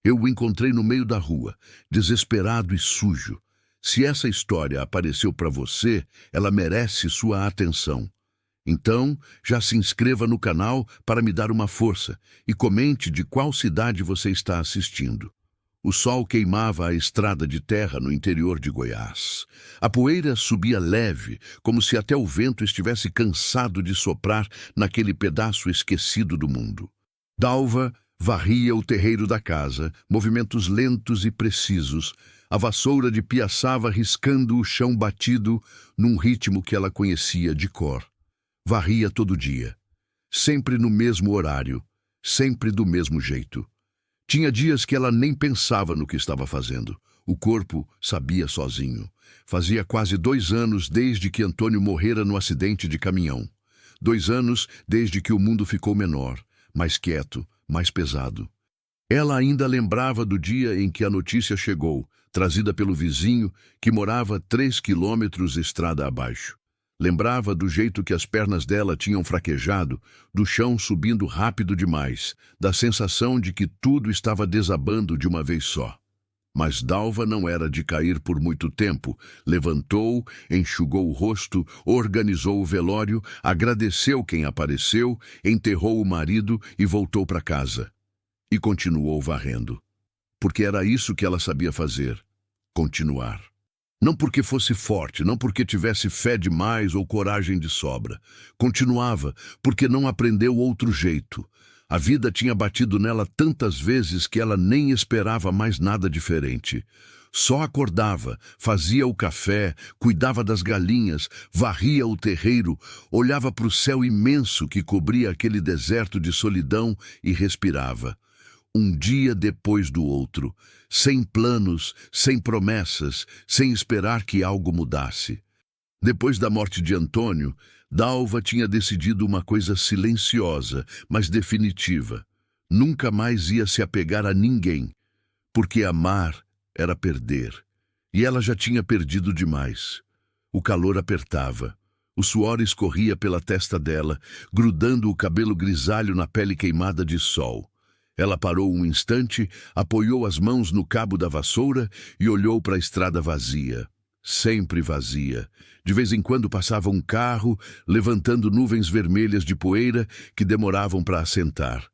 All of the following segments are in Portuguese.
Eu o encontrei no meio da rua, desesperado e sujo. Se essa história apareceu para você, ela merece sua atenção. Então, já se inscreva no canal para me dar uma força e comente de qual cidade você está assistindo. O sol queimava a estrada de terra no interior de Goiás. A poeira subia leve, como se até o vento estivesse cansado de soprar naquele pedaço esquecido do mundo. Dalva varria o terreiro da casa, movimentos lentos e precisos. A vassoura de piaçava riscando o chão batido num ritmo que ela conhecia de cor. Varria todo dia, sempre no mesmo horário, sempre do mesmo jeito. Tinha dias que ela nem pensava no que estava fazendo. O corpo sabia sozinho. Fazia quase 2 anos desde que Antônio morrera no acidente de caminhão. 2 anos desde que o mundo ficou menor, mais quieto, mais pesado. Ela ainda lembrava do dia em que a notícia chegou, trazida pelo vizinho que morava 3 quilômetros estrada abaixo. Lembrava do jeito que as pernas dela tinham fraquejado, do chão subindo rápido demais, da sensação de que tudo estava desabando de uma vez só. Mas Dalva não era de cair por muito tempo. Levantou, enxugou o rosto, organizou o velório, agradeceu quem apareceu, enterrou o marido e voltou para casa. E continuou varrendo. Porque era isso que ela sabia fazer: continuar. Não porque fosse forte, não porque tivesse fé demais ou coragem de sobra. Continuava, porque não aprendeu outro jeito. A vida tinha batido nela tantas vezes que ela nem esperava mais nada diferente. Só acordava, fazia o café, cuidava das galinhas, varria o terreiro, olhava para o céu imenso que cobria aquele deserto de solidão e respirava. Um dia depois do outro, sem planos, sem promessas, sem esperar que algo mudasse. Depois da morte de Antônio, Dalva tinha decidido uma coisa silenciosa, mas definitiva. Nunca mais ia se apegar a ninguém, porque amar era perder. E ela já tinha perdido demais. O calor apertava. O suor escorria pela testa dela, grudando o cabelo grisalho na pele queimada de sol. Ela parou um instante, apoiou as mãos no cabo da vassoura e olhou para a estrada vazia. Sempre vazia. De vez em quando passava um carro, levantando nuvens vermelhas de poeira que demoravam para assentar.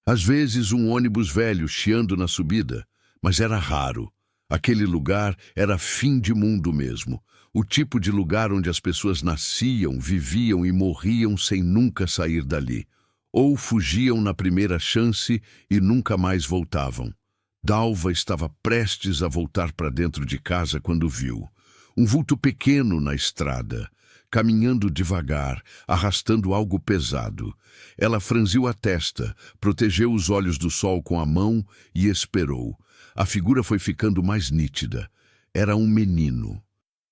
Às vezes um ônibus velho chiando na subida, mas era raro. Aquele lugar era fim de mundo mesmo. O tipo de lugar onde as pessoas nasciam, viviam e morriam sem nunca sair dali. Ou fugiam na primeira chance e nunca mais voltavam. Dalva estava prestes a voltar para dentro de casa quando viu um vulto pequeno na estrada, caminhando devagar, arrastando algo pesado. Ela franziu a testa, protegeu os olhos do sol com a mão e esperou. A figura foi ficando mais nítida. Era um menino.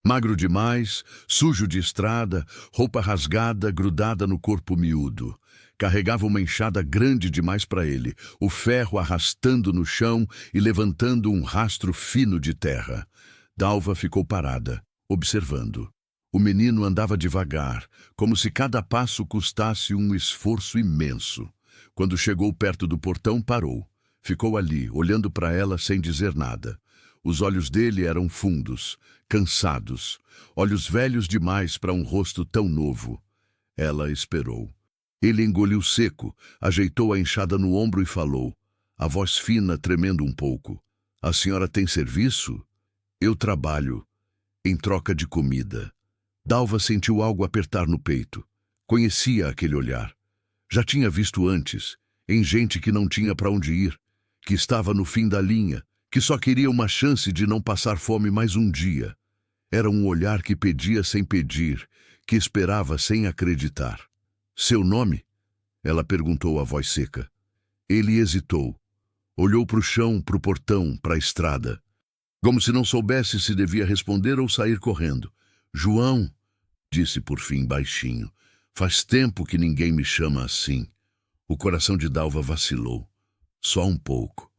Magro demais, sujo de estrada, roupa rasgada, grudada no corpo miúdo. Carregava uma enxada grande demais para ele, o ferro arrastando no chão e levantando um rastro fino de terra. Dalva ficou parada, observando. O menino andava devagar, como se cada passo custasse um esforço imenso. Quando chegou perto do portão, parou. Ficou ali, olhando para ela sem dizer nada. Os olhos dele eram fundos, cansados, olhos velhos demais para um rosto tão novo. Ela esperou. Ele engoliu seco, ajeitou a enxada no ombro e falou, a voz fina tremendo um pouco. A senhora tem serviço? Eu trabalho, em troca de comida. Dalva sentiu algo apertar no peito. Conhecia aquele olhar. Já tinha visto antes, em gente que não tinha para onde ir, que estava no fim da linha, que só queria uma chance de não passar fome mais um dia. Era um olhar que pedia sem pedir, que esperava sem acreditar. Seu nome? Ela perguntou a voz seca. Ele hesitou. Olhou para o chão, para o portão, para a estrada. Como se não soubesse se devia responder ou sair correndo. João, disse por fim baixinho. Faz tempo que ninguém me chama assim. O coração de Dalva vacilou. Só um pouco.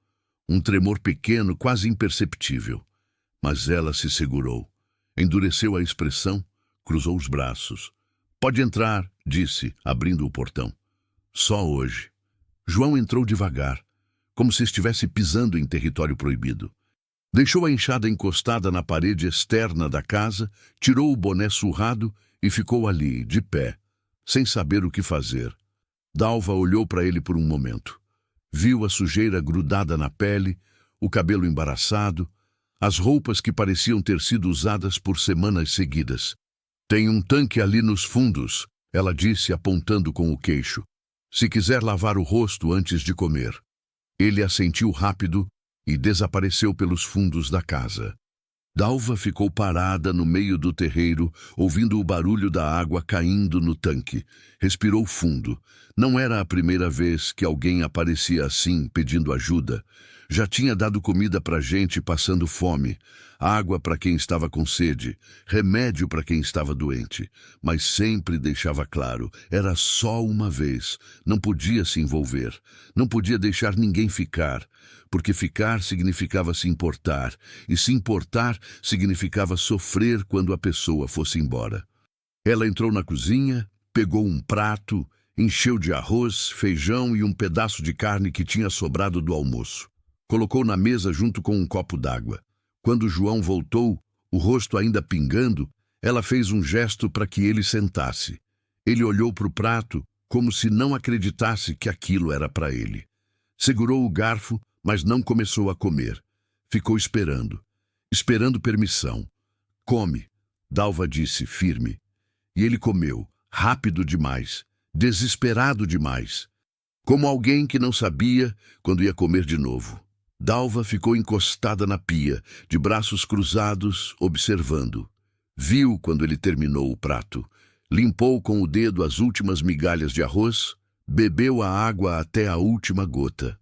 Um tremor pequeno, quase imperceptível. Mas ela se segurou. Endureceu a expressão, cruzou os braços. Pode entrar, disse, abrindo o portão. Só hoje. João entrou devagar, como se estivesse pisando em território proibido. Deixou a enxada encostada na parede externa da casa, tirou o boné surrado e ficou ali, de pé, sem saber o que fazer. Dalva olhou para ele por um momento. Viu a sujeira grudada na pele, o cabelo embaraçado, as roupas que pareciam ter sido usadas por semanas seguidas. Tem um tanque ali nos fundos, ela disse apontando com o queixo. Se quiser lavar o rosto antes de comer. Ele assentiu rápido e desapareceu pelos fundos da casa. Dalva ficou parada no meio do terreiro, ouvindo o barulho da água caindo no tanque. Respirou fundo. Não era a primeira vez que alguém aparecia assim, pedindo ajuda. Já tinha dado comida para gente passando fome, água para quem estava com sede, remédio para quem estava doente. Mas sempre deixava claro, era só uma vez. Não podia se envolver, não podia deixar ninguém ficar. Porque ficar significava se importar, e se importar significava sofrer quando a pessoa fosse embora. Ela entrou na cozinha, pegou um prato, encheu de arroz, feijão e um pedaço de carne que tinha sobrado do almoço. Colocou na mesa junto com um copo d'água. Quando João voltou, o rosto ainda pingando, ela fez um gesto para que ele sentasse. Ele olhou para o prato como se não acreditasse que aquilo era para ele. Segurou o garfo, mas não começou a comer. Ficou esperando permissão. Come, Dalva disse, firme. E ele comeu, rápido demais, desesperado demais. Como alguém que não sabia quando ia comer de novo. Dalva ficou encostada na pia, de braços cruzados, observando. Viu quando ele terminou o prato. Limpou com o dedo as últimas migalhas de arroz, bebeu a água até a última gota.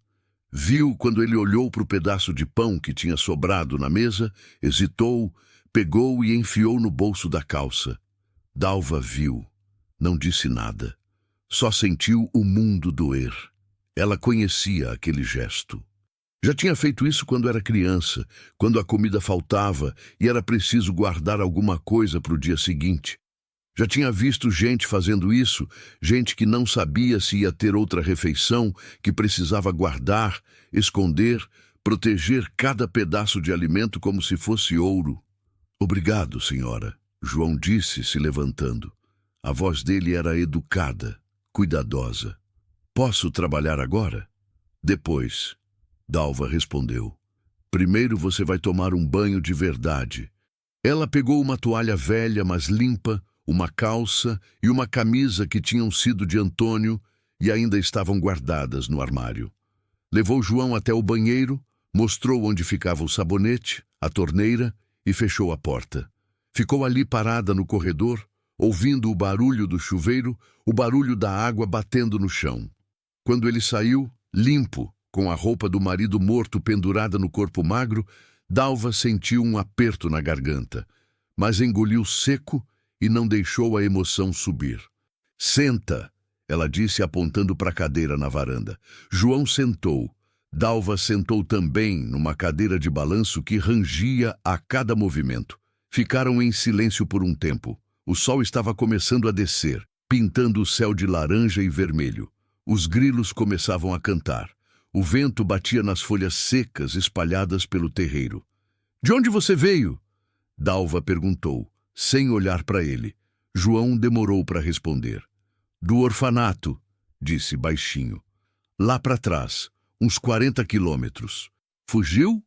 Viu quando ele olhou para o pedaço de pão que tinha sobrado na mesa, hesitou, pegou e enfiou no bolso da calça. Dalva viu. Não disse nada. Só sentiu o mundo doer. Ela conhecia aquele gesto. Já tinha feito isso quando era criança, quando a comida faltava e era preciso guardar alguma coisa para o dia seguinte. Já tinha visto gente fazendo isso, gente que não sabia se ia ter outra refeição, que precisava guardar, esconder, proteger cada pedaço de alimento como se fosse ouro. Obrigado, senhora, João disse, se levantando. A voz dele era educada, cuidadosa. Posso trabalhar agora? Depois, Dalva respondeu. Primeiro você vai tomar um banho de verdade. Ela pegou uma toalha velha, mas limpa, uma calça e uma camisa que tinham sido de Antônio e ainda estavam guardadas no armário. Levou João até o banheiro, mostrou onde ficava o sabonete, a torneira e fechou a porta. Ficou ali parada no corredor, ouvindo o barulho do chuveiro, o barulho da água batendo no chão. Quando ele saiu, limpo, com a roupa do marido morto pendurada no corpo magro, Dalva sentiu um aperto na garganta, mas engoliu seco e não deixou a emoção subir. Senta, ela disse apontando para a cadeira na varanda. João sentou. Dalva sentou também numa cadeira de balanço que rangia a cada movimento. Ficaram em silêncio por um tempo. O sol estava começando a descer, pintando o céu de laranja e vermelho. Os grilos começavam a cantar. O vento batia nas folhas secas espalhadas pelo terreiro. De onde você veio? Dalva perguntou, sem olhar para ele. João demorou para responder. Do orfanato, disse baixinho. Lá para trás, uns 40 quilômetros. Fugiu?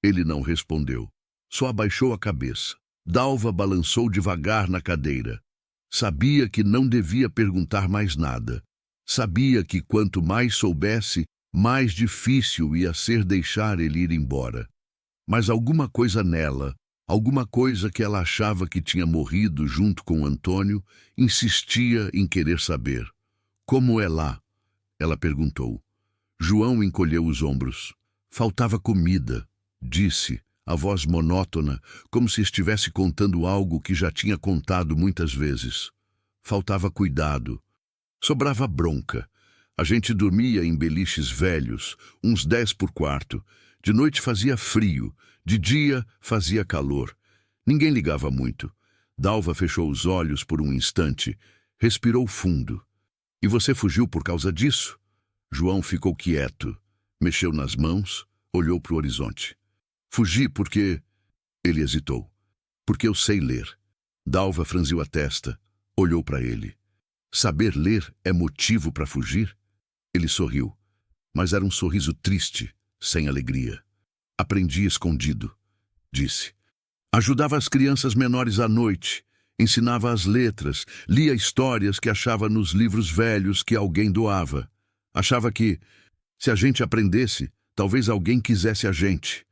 Ele não respondeu. Só abaixou a cabeça. Dalva balançou devagar na cadeira. Sabia que não devia perguntar mais nada. Sabia que quanto mais soubesse, mais difícil ia ser deixar ele ir embora. Mas alguma coisa nela, alguma coisa que ela achava que tinha morrido junto com Antônio, insistia em querer saber. Como é lá? Ela perguntou. João encolheu os ombros. Faltava comida, disse, a voz monótona, como se estivesse contando algo que já tinha contado muitas vezes. Faltava cuidado. Sobrava bronca. A gente dormia em beliches velhos, uns 10 por quarto. De noite fazia frio, de dia fazia calor. Ninguém ligava muito. Dalva fechou os olhos por um instante, respirou fundo. E você fugiu por causa disso? João ficou quieto. Mexeu nas mãos, olhou para o horizonte. Fugi porque... Ele hesitou. Porque eu sei ler. Dalva franziu a testa, olhou para ele. Saber ler é motivo para fugir? Ele sorriu, mas era um sorriso triste, sem alegria. Aprendi escondido, disse. Ajudava as crianças menores à noite, ensinava as letras, lia histórias que achava nos livros velhos que alguém doava. Achava que, se a gente aprendesse, talvez alguém quisesse a gente.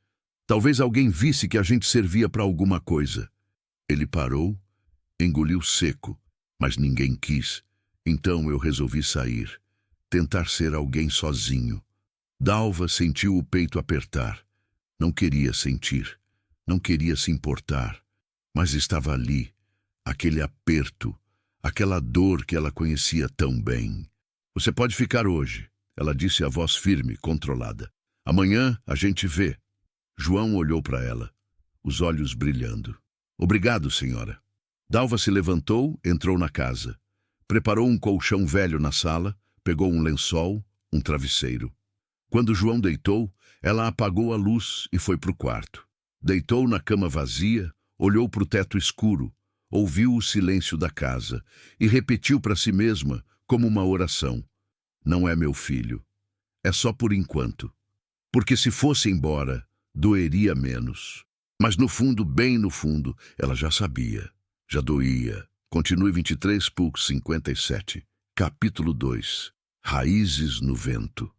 Talvez alguém visse que a gente servia para alguma coisa. Ele parou, engoliu seco, mas ninguém quis. Então eu resolvi sair, tentar ser alguém sozinho. Dalva sentiu o peito apertar. Não queria sentir, não queria se importar, mas estava ali, aquele aperto, aquela dor que ela conhecia tão bem. Você pode ficar hoje, ela disse a voz firme, controlada. Amanhã a gente vê. João olhou para ela, os olhos brilhando. Obrigado, senhora. Dalva se levantou, entrou na casa. Preparou um colchão velho na sala, pegou um lençol, um travesseiro. Quando João deitou, ela apagou a luz e foi para o quarto. Deitou na cama vazia, olhou para o teto escuro, ouviu o silêncio da casa e repetiu para si mesma, como uma oração. Não é meu filho. É só por enquanto. Porque se fosse embora, doeria menos. Mas no fundo, bem no fundo, ela já sabia. Já doía. Continue 23:57. Capítulo 2. Raízes no vento.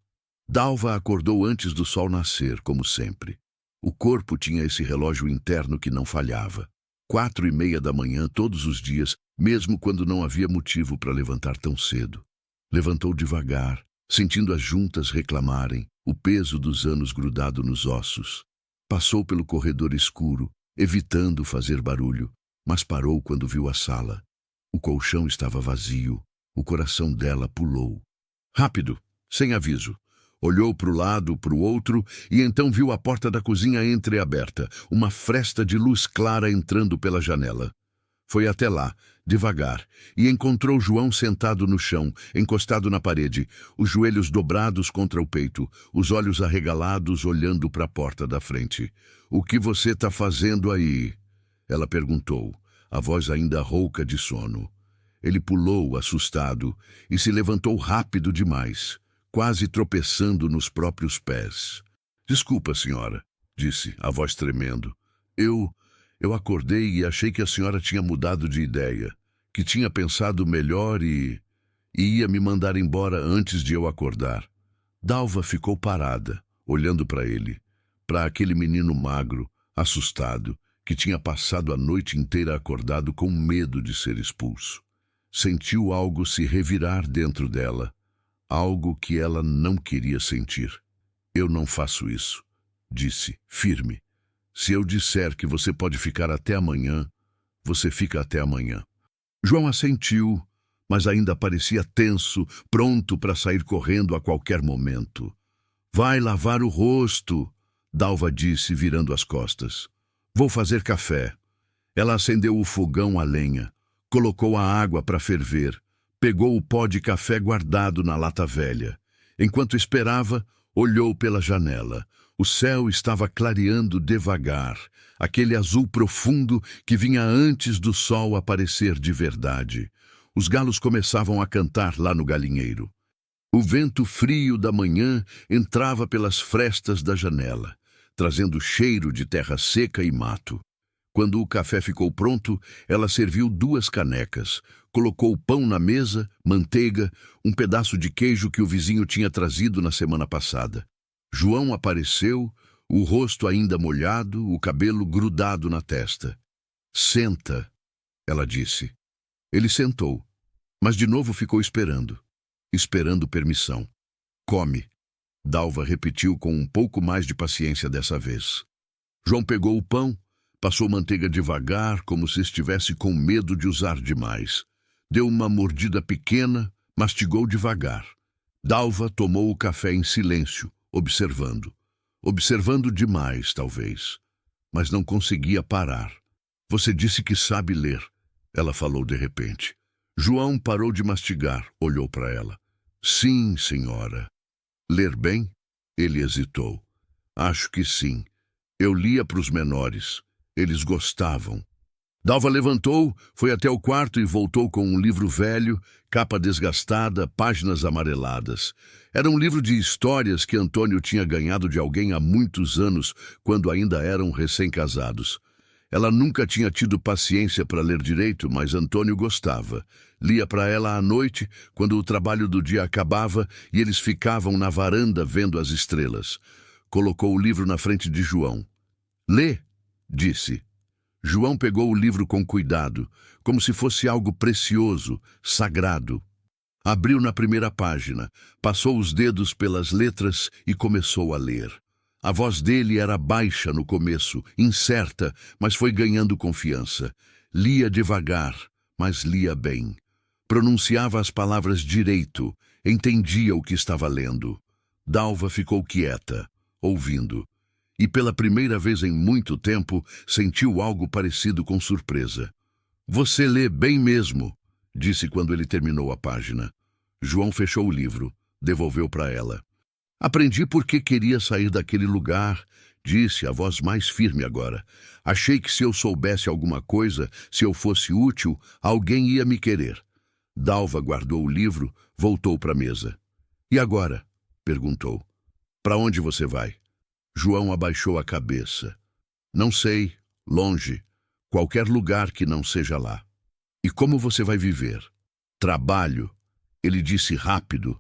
Dalva acordou antes do sol nascer, como sempre. O corpo tinha esse relógio interno que não falhava. 4:30 da manhã todos os dias, mesmo quando não havia motivo para levantar tão cedo. Levantou devagar, sentindo as juntas reclamarem, o peso dos anos grudado nos ossos. Passou pelo corredor escuro, evitando fazer barulho, mas parou quando viu a sala. O colchão estava vazio. O coração dela pulou. Rápido, sem aviso. Olhou para o lado, para o outro, e então viu a porta da cozinha entreaberta, uma fresta de luz clara entrando pela janela. Foi até lá, devagar, e encontrou João sentado no chão, encostado na parede, os joelhos dobrados contra o peito, os olhos arregalados olhando para a porta da frente. "O que você está fazendo aí?" Ela perguntou, a voz ainda rouca de sono. Ele pulou, assustado, e se levantou rápido demais, quase tropeçando nos próprios pés. "Desculpa, senhora", disse, a voz tremendo. Eu acordei e achei que a senhora tinha mudado de ideia, que tinha pensado melhor e ia me mandar embora antes de eu acordar." Dalva ficou parada, olhando para ele, para aquele menino magro, assustado, que tinha passado a noite inteira acordado com medo de ser expulso. Sentiu algo se revirar dentro dela, algo que ela não queria sentir. "Eu não faço isso", disse, firme. "Se eu disser que você pode ficar até amanhã, você fica até amanhã." João assentiu, mas ainda parecia tenso, pronto para sair correndo a qualquer momento. "Vai lavar o rosto", Dalva disse, virando as costas. "Vou fazer café." Ela acendeu o fogão a lenha, colocou a água para ferver, pegou o pó de café guardado na lata velha. Enquanto esperava, olhou pela janela. O céu estava clareando devagar, aquele azul profundo que vinha antes do sol aparecer de verdade. Os galos começavam a cantar lá no galinheiro. O vento frio da manhã entrava pelas frestas da janela, trazendo cheiro de terra seca e mato. Quando o café ficou pronto, ela serviu 2 canecas, colocou pão na mesa, manteiga, um pedaço de queijo que o vizinho tinha trazido na semana passada. João apareceu, o rosto ainda molhado, o cabelo grudado na testa. "Senta", ela disse. Ele sentou, mas de novo ficou esperando permissão. "Come", Dalva repetiu com um pouco mais de paciência dessa vez. João pegou o pão, passou manteiga devagar, como se estivesse com medo de usar demais. Deu uma mordida pequena, mastigou devagar. Dalva tomou o café em silêncio, observando. Observando demais, talvez. Mas não conseguia parar. "Você disse que sabe ler", ela falou de repente. João parou de mastigar, olhou para ela. "Sim, senhora." "Ler bem?" Ele hesitou. Acho que sim. Eu lia para os menores. Eles gostavam. Dalva levantou, foi até o quarto e voltou com um livro velho, capa desgastada, páginas amareladas. Era um livro de histórias que Antônio tinha ganhado de alguém há muitos anos, quando ainda eram recém-casados. Ela nunca tinha tido paciência para ler direito, mas Antônio gostava. Lia para ela à noite, quando o trabalho do dia acabava e eles ficavam na varanda vendo as estrelas. Colocou o livro na frente de João. Lê, disse. João pegou o livro com cuidado, como se fosse algo precioso, sagrado. Abriu na primeira página, passou os dedos pelas letras e começou a ler. A voz dele era baixa no começo, incerta, mas foi ganhando confiança. Lia devagar, mas lia bem. Pronunciava as palavras direito, entendia o que estava lendo. Dalva ficou quieta, ouvindo. E pela primeira vez em muito tempo, sentiu algo parecido com surpresa. Você lê bem mesmo, disse quando ele terminou a página. João fechou o livro, devolveu para ela. Aprendi porque queria sair daquele lugar, disse, a voz mais firme agora. Achei que se eu soubesse alguma coisa, se eu fosse útil, alguém ia me querer. Dalva guardou o livro, voltou para a mesa. E agora? Perguntou. Para onde você vai? João abaixou a cabeça. Não sei, longe, qualquer lugar que não seja lá. E como você vai viver? Trabalho, ele disse rápido.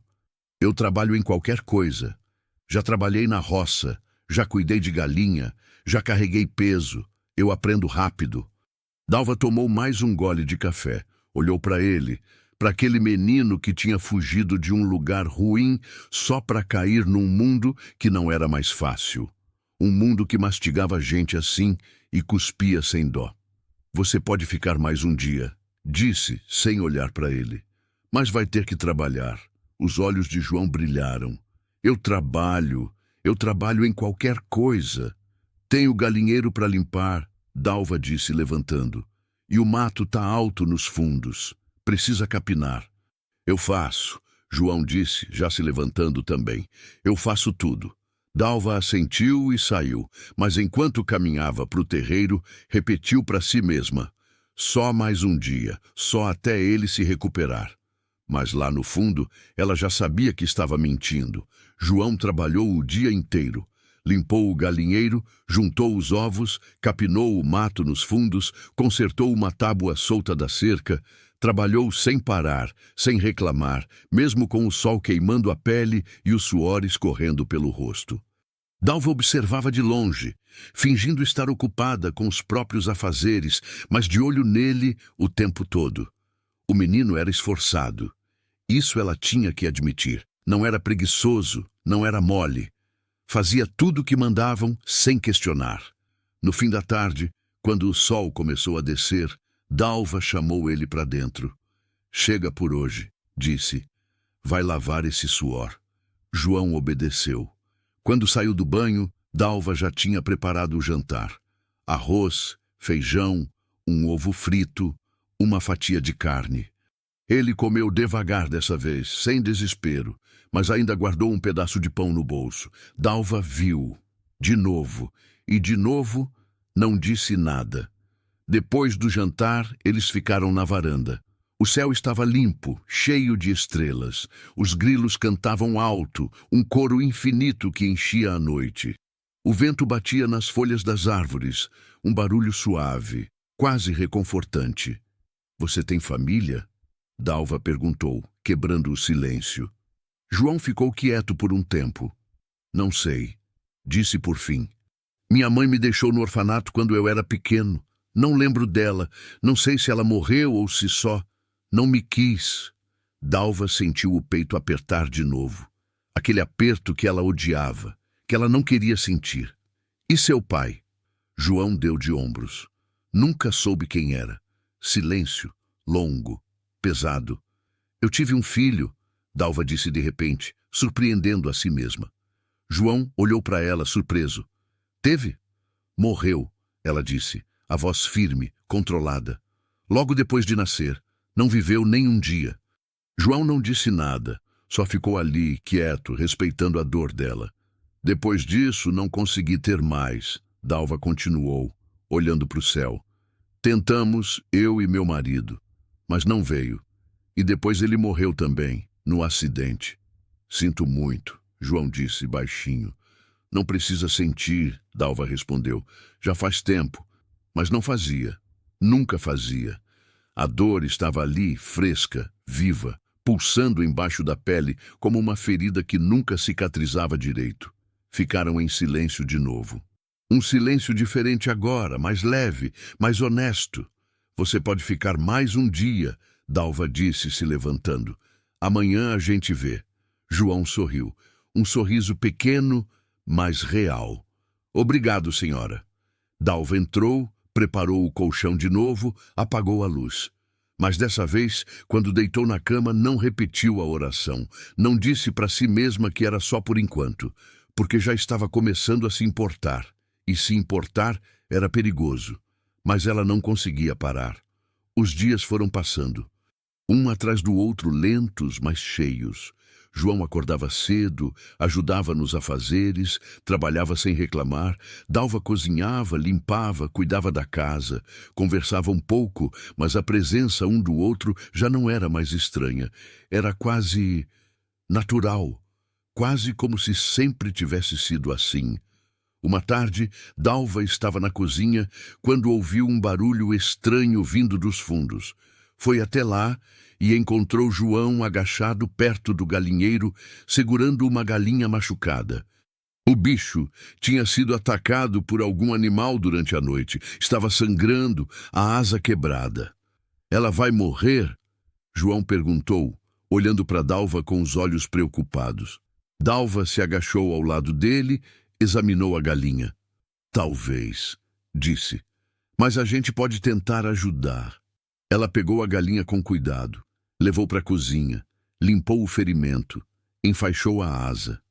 Eu trabalho em qualquer coisa. Já trabalhei na roça, já cuidei de galinha, já carreguei peso. Eu aprendo rápido. Dalva tomou mais um gole de café. Olhou para ele, para aquele menino que tinha fugido de um lugar ruim só para cair num mundo que não era mais fácil. Um mundo que mastigava gente assim e cuspia sem dó. Você pode ficar mais um dia, disse, sem olhar para ele. Mas vai ter que trabalhar. Os olhos de João brilharam. Eu trabalho em qualquer coisa. Tenho galinheiro para limpar, Dalva disse, levantando. E o mato tá alto nos fundos. Precisa capinar. Eu faço, João disse, já se levantando também. Eu faço tudo. Dalva assentiu e saiu, mas enquanto caminhava para o terreiro, repetiu para si mesma. Só mais um dia, só até ele se recuperar. Mas lá no fundo, ela já sabia que estava mentindo. João trabalhou o dia inteiro. Limpou o galinheiro, juntou os ovos, capinou o mato nos fundos, consertou uma tábua solta da cerca, trabalhou sem parar, sem reclamar, mesmo com o sol queimando a pele e os suores correndo pelo rosto. Dalva observava de longe, fingindo estar ocupada com os próprios afazeres, mas de olho nele o tempo todo. O menino era esforçado. Isso ela tinha que admitir. Não era preguiçoso, não era mole. Fazia tudo o que mandavam sem questionar. No fim da tarde, quando o sol começou a descer, Dalva chamou ele para dentro. Chega por hoje, disse. Vai lavar esse suor. João obedeceu. Quando saiu do banho, Dalva já tinha preparado o jantar. Arroz, feijão, um ovo frito, uma fatia de carne. Ele comeu devagar dessa vez, sem desespero, mas ainda guardou um pedaço de pão no bolso. Dalva viu, de novo, e de novo não disse nada. Depois do jantar, eles ficaram na varanda. O céu estava limpo, cheio de estrelas. Os grilos cantavam alto, um coro infinito que enchia a noite. O vento batia nas folhas das árvores, um barulho suave, quase reconfortante. Você tem família? Dalva perguntou, quebrando o silêncio. João ficou quieto por um tempo. Não sei, disse por fim. Minha mãe me deixou no orfanato quando eu era pequeno. Não lembro dela, não sei se ela morreu ou se só. Não me quis. Dalva sentiu o peito apertar de novo. Aquele aperto que ela odiava, que ela não queria sentir. E seu pai? João deu de ombros. Nunca soube quem era. Silêncio, longo, pesado. Eu tive um filho, Dalva disse de repente, surpreendendo a si mesma. João olhou para ela, surpreso. Teve? Morreu, ela disse, a voz firme, controlada. Logo depois de nascer, não viveu nem um dia. João não disse nada, só ficou ali, quieto, respeitando a dor dela. Depois disso, não consegui ter mais, Dalva continuou, olhando para o céu. Tentamos, eu e meu marido, mas não veio. E depois ele morreu também, no acidente. Sinto muito, João disse baixinho. Não precisa sentir, Dalva respondeu. Já faz tempo, mas não fazia. Nunca fazia. A dor estava ali, fresca, viva, pulsando embaixo da pele como uma ferida que nunca cicatrizava direito. Ficaram em silêncio de novo. Um silêncio diferente agora, mais leve, mais honesto. Você pode ficar mais um dia, Dalva disse, se levantando. Amanhã a gente vê. João sorriu. Um sorriso pequeno, mas real. Obrigado, senhora. Dalva entrou, preparou o colchão de novo, apagou a luz. Mas dessa vez, quando deitou na cama, não repetiu a oração. Não disse para si mesma que era só por enquanto, porque já estava começando a se importar. E se importar era perigoso. Mas ela não conseguia parar. Os dias foram passando. Um atrás do outro, lentos, mas cheios. João acordava cedo, ajudava nos afazeres, trabalhava sem reclamar, Dalva cozinhava, limpava, cuidava da casa, conversava um pouco, mas a presença um do outro já não era mais estranha. Era quase natural, quase como se sempre tivesse sido assim. Uma tarde, Dalva estava na cozinha quando ouviu um barulho estranho vindo dos fundos. Foi até lá e encontrou João agachado perto do galinheiro, segurando uma galinha machucada. O bicho tinha sido atacado por algum animal durante a noite. Estava sangrando, a asa quebrada. Ela vai morrer? João perguntou, olhando para Dalva com os olhos preocupados. Dalva se agachou ao lado dele, examinou a galinha. Talvez, disse, mas a gente pode tentar ajudar. Ela pegou a galinha com cuidado, levou para a cozinha, limpou o ferimento, enfaixou a asa.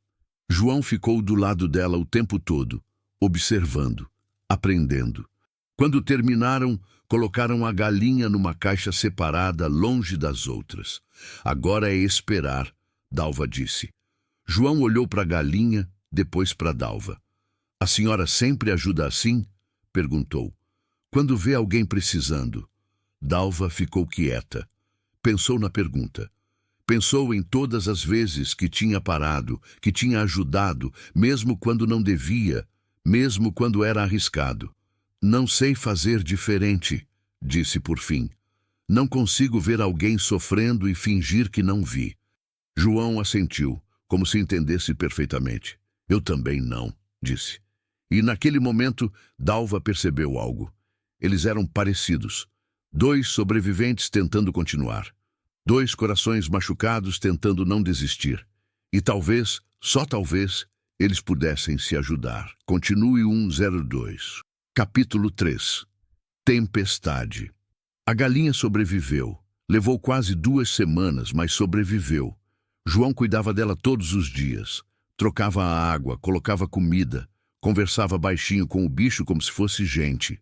João ficou do lado dela o tempo todo, observando, aprendendo. Quando terminaram, colocaram a galinha numa caixa separada, longe das outras. Agora é esperar, Dalva disse. João olhou para a galinha, depois para Dalva. A senhora sempre ajuda assim? Perguntou. Quando vê alguém precisando. Dalva ficou quieta. Pensou na pergunta. Pensou em todas as vezes que tinha parado, que tinha ajudado, mesmo quando não devia, mesmo quando era arriscado. Não sei fazer diferente, disse por fim. Não consigo ver alguém sofrendo e fingir que não vi. João assentiu, como se entendesse perfeitamente. Eu também não, disse. E naquele momento, Dalva percebeu algo. Eles eram parecidos. 2 sobreviventes tentando continuar. 2 corações machucados tentando não desistir. E talvez, só talvez, eles pudessem se ajudar. Continue 102. Capítulo 3. Tempestade. A galinha sobreviveu. Levou quase 2 semanas, mas sobreviveu. João cuidava dela todos os dias. Trocava a água, colocava comida, conversava baixinho com o bicho como se fosse gente.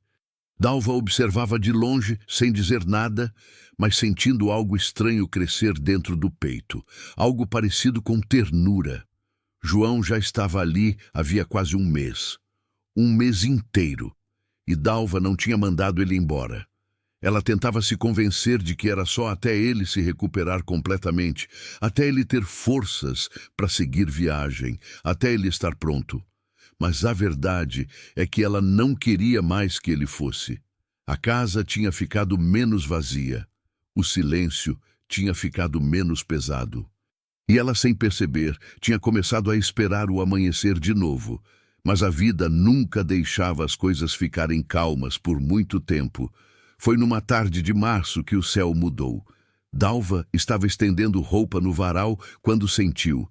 Dalva observava de longe, sem dizer nada, mas sentindo algo estranho crescer dentro do peito, algo parecido com ternura. João já estava ali havia quase um mês inteiro, e Dalva não tinha mandado ele embora. Ela tentava se convencer de que era só até ele se recuperar completamente, até ele ter forças para seguir viagem, até ele estar pronto. Mas a verdade é que ela não queria mais que ele fosse. A casa tinha ficado menos vazia. O silêncio tinha ficado menos pesado. E ela, sem perceber, tinha começado a esperar o amanhecer de novo. Mas a vida nunca deixava as coisas ficarem calmas por muito tempo. Foi numa tarde de março que o céu mudou. Dalva estava estendendo roupa no varal quando sentiu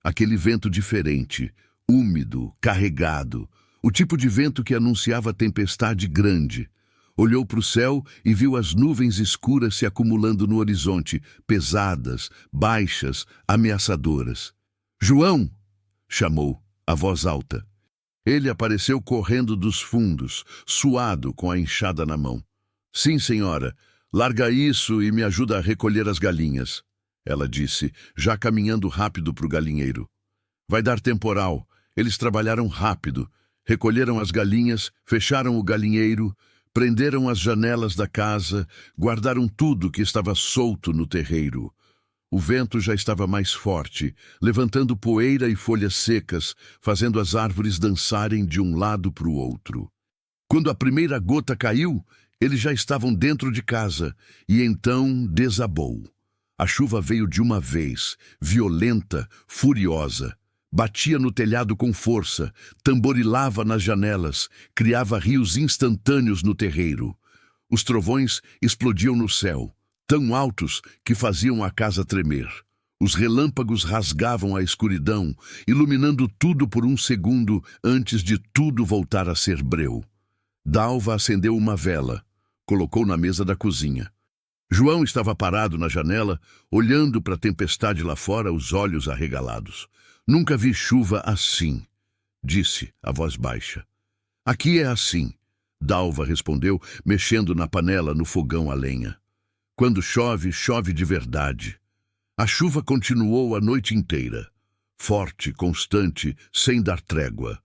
aquele vento diferente, úmido, carregado, o tipo de vento que anunciava tempestade grande. Olhou para o céu e viu as nuvens escuras se acumulando no horizonte, pesadas, baixas, ameaçadoras. "João!" chamou, a voz alta. Ele apareceu correndo dos fundos, suado, com a enxada na mão. "Sim, senhora. Larga isso e me ajuda a recolher as galinhas", ela disse, já caminhando rápido para o galinheiro. "Vai dar temporal. Eles trabalharam rápido, recolheram as galinhas, fecharam o galinheiro, prenderam as janelas da casa, guardaram tudo que estava solto no terreiro. O vento já estava mais forte, levantando poeira e folhas secas, fazendo as árvores dançarem de um lado para o outro. Quando a primeira gota caiu, eles já estavam dentro de casa, e então desabou. A chuva veio de uma vez, violenta, furiosa. Batia no telhado com força, tamborilava nas janelas, criava rios instantâneos no terreiro. Os trovões explodiam no céu, tão altos que faziam a casa tremer. Os relâmpagos rasgavam a escuridão, iluminando tudo por um segundo antes de tudo voltar a ser breu. Dalva acendeu uma vela, colocou na mesa da cozinha. João estava parado na janela, olhando para a tempestade lá fora, os olhos arregalados. Nunca vi chuva assim, disse a voz baixa. Aqui é assim, Dalva respondeu, mexendo na panela no fogão a lenha. Quando chove, chove de verdade. A chuva continuou a noite inteira, forte, constante, sem dar trégua.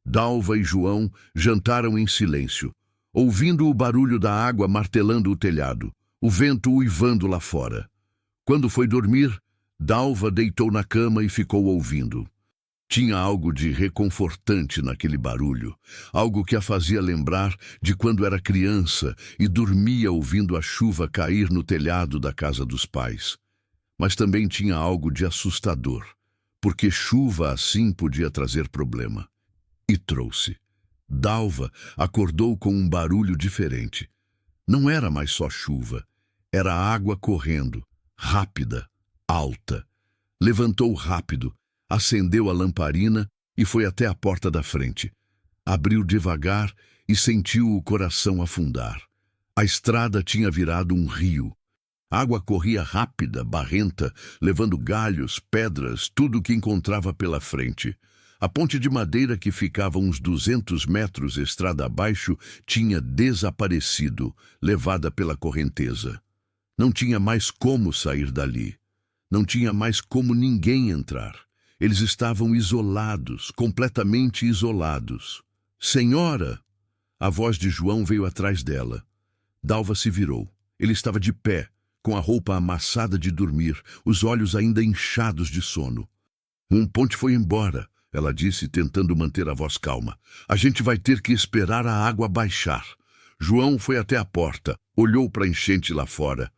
Dalva e João jantaram em silêncio, ouvindo o barulho da água martelando o telhado, o vento uivando lá fora. Quando foi dormir, Dalva deitou na cama e ficou ouvindo. Tinha algo de reconfortante naquele barulho, algo que a fazia lembrar de quando era criança e dormia ouvindo a chuva cair no telhado da casa dos pais. Mas também tinha algo de assustador, porque chuva assim podia trazer problema. E trouxe. Dalva acordou com um barulho diferente. Não era mais só chuva, era água correndo, rápida, alta. Levantou rápido, acendeu a lamparina e foi até a porta da frente. Abriu devagar e sentiu o coração afundar. A estrada tinha virado um rio. A água corria rápida, barrenta, levando galhos, pedras, tudo o que encontrava pela frente. A ponte de madeira que ficava uns 200 metros estrada abaixo tinha desaparecido, levada pela correnteza. Não tinha mais como sair dali. Não tinha mais como ninguém entrar. Eles estavam isolados, completamente isolados. Senhora! A voz de João veio atrás dela. Dalva se virou. Ele estava de pé, com a roupa amassada de dormir, os olhos ainda inchados de sono. Um ponte foi embora, ela disse, tentando manter a voz calma. A gente vai ter que esperar a água baixar. João foi até a porta, olhou para a enchente lá fora.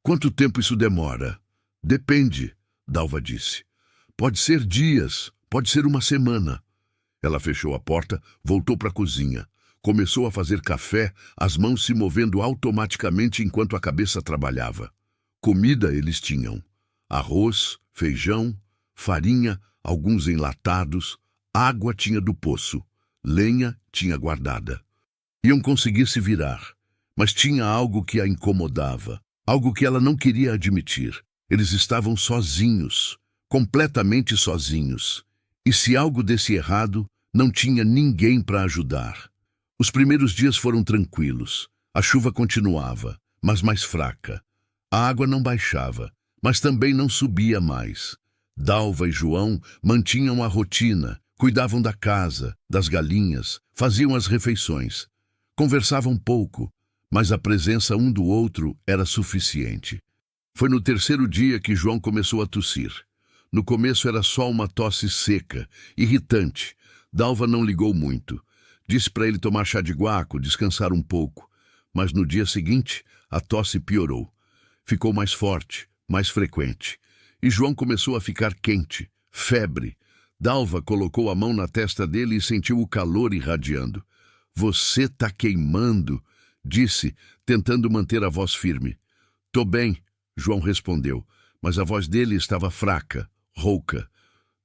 Quanto tempo isso demora? Depende, Dalva disse. Pode ser dias, pode ser uma semana. Ela fechou a porta, voltou para a cozinha. Começou a fazer café, as mãos se movendo automaticamente enquanto a cabeça trabalhava. Comida eles tinham. Arroz, feijão, farinha, alguns enlatados, água tinha do poço, lenha tinha guardada. Iam conseguir se virar, mas tinha algo que a incomodava, algo que ela não queria admitir. Eles estavam sozinhos, completamente sozinhos. E se algo desse errado, não tinha ninguém para ajudar. Os primeiros dias foram tranquilos. A chuva continuava, mas mais fraca. A água não baixava, mas também não subia mais. Dalva e João mantinham a rotina, cuidavam da casa, das galinhas, faziam as refeições. Conversavam pouco, mas a presença um do outro era suficiente. Foi no terceiro dia que João começou a tossir. No começo era só uma tosse seca, irritante. Dalva não ligou muito. Disse para ele tomar chá de guaco, descansar um pouco. Mas no dia seguinte, a tosse piorou. Ficou mais forte, mais frequente. E João começou a ficar quente, febre. Dalva colocou a mão na testa dele e sentiu o calor irradiando. Você tá queimando, disse, tentando manter a voz firme. Tô bem, João respondeu, mas a voz dele estava fraca, rouca.